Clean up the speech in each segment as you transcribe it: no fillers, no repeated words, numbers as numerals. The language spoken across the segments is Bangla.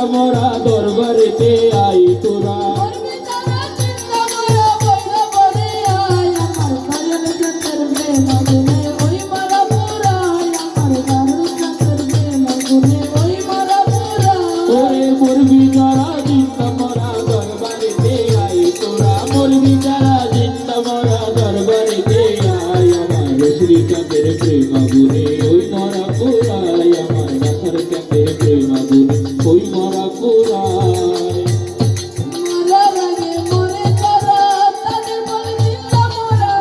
চিন্তা মরা দরবারেতে আই তোরা ওরে মরবি যারা চিন্তা মরা দরবারেতে আই তোরা মরবি যারা চিন্তা মরা দরবারেতে আই আমার শ্রীকান্তের প্রেম আগুনে ওই মরা পুরাই আমার রাখার কান্তের প্রেম আগুনে ওই মরা পুরাই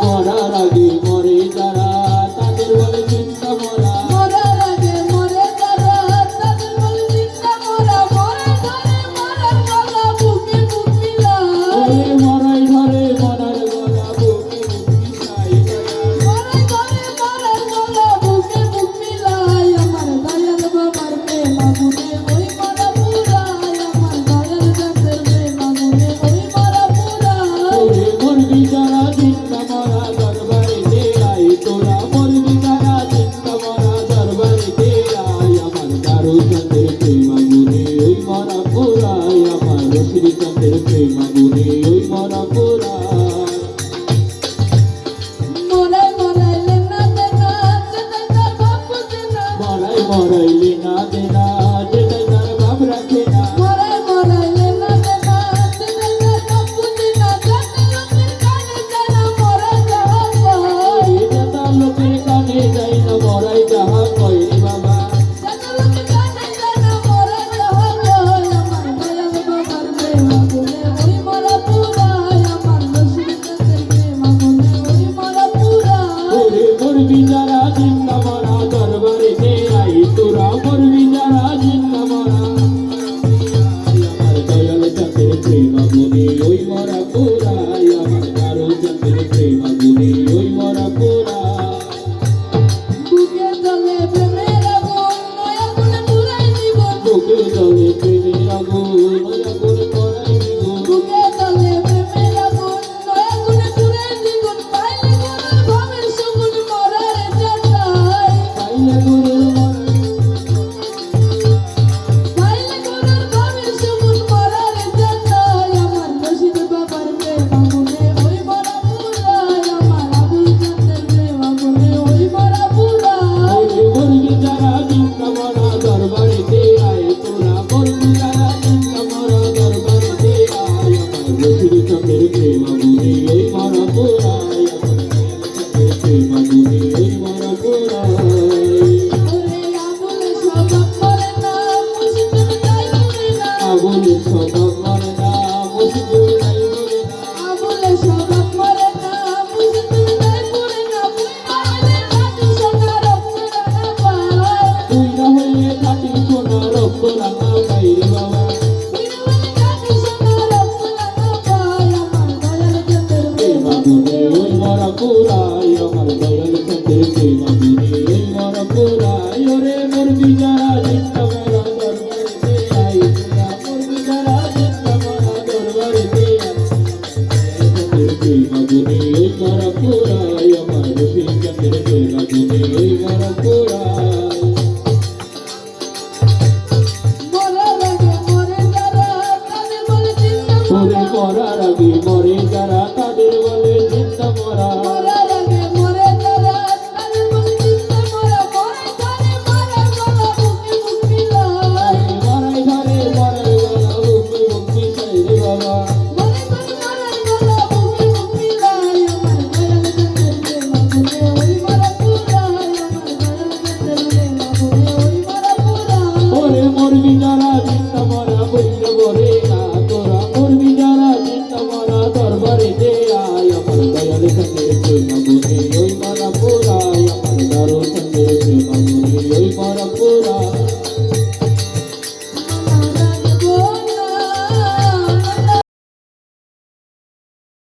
মরার আগে মরে যারা তাদের বলে চিন্তা মরা ওরে মরাই ধরে মরার গলা বুকে ওরে মরবি যারা চিন্তা মরা দরবারেতে আই তোরা মরবি যারা চিন্তা মরা দরবারেতে আই আমার দারুচাঁদের প্রেম আগুনে ওই মরা পুরাই আমার শ্রীকান্তের প্রেম আগুনে ওই মরা পুরাই মরাই মরাইলে না দেনা যেটাই তার ভাব রাখে না লোকের কানে যাই না মরাই যাহা কয় রে বাবা ওরে মরবি যারা চিন্তা মরা দরবারেতে আই তোরা মরবি যারা চিন্তা মরা আমার দয়াল চাঁদের প্রেম আগুনে ওই মরা পুরাই আমার কারো চাঁদের প্রেম আগুনে ওই মরা পুরাই বুকে জলে প্রেমের আগুন নয়া করে পড়াই দিব পাইলে গুরুর ওরে মরবি যারা চিন্তা মরা দরবারেতে আই তোরা মরবি যারা চিন্তা মরা দরবারেতে আই আমার শ্রীকান্তের প্রেম আগুনে ওই মরা পুরাই আমার চাঁদের প্রেম আগুনে ওই মরা পুরাই আগুনে সবাব মরে না মুশকিল নাই মরে না তুই না হইলে খাটি সোনা রক্ত রাঙা পাই রে বাবা প্রেম আগুনে ওই মরা পুরাই আমার দয়াল চাঁদের প্রেম আগুনে ওই মরা পুরাই ওরে মরবি যারা চিন্তা মরা দরবারেতে আই তোরা মরবি যারা চিন্তা মরা দরবারেতে আই চাঁদের প্রেম আগুনে ওই মরা পুরাই আমার শ্রীকান্তের প্রেম আগুনে ওই মরা পুরাই ওরে মরার আগে মরে যারা তাদের বলে চিন্তা মরা মরাই ধরে মরার গলা বুকে বুকে চাই রে বাবা ওরে মরবি যারা চিন্তা মরা বইলে বলে না তোরা মরবি যারা চিন্তা মরা দরবারেতে আই আমার দয়াল চাঁদের প্রেম আগুনে ওই মরা পুরাই আমার দারুচাঁদের প্রেম আগুনে ওই মরা পুরাই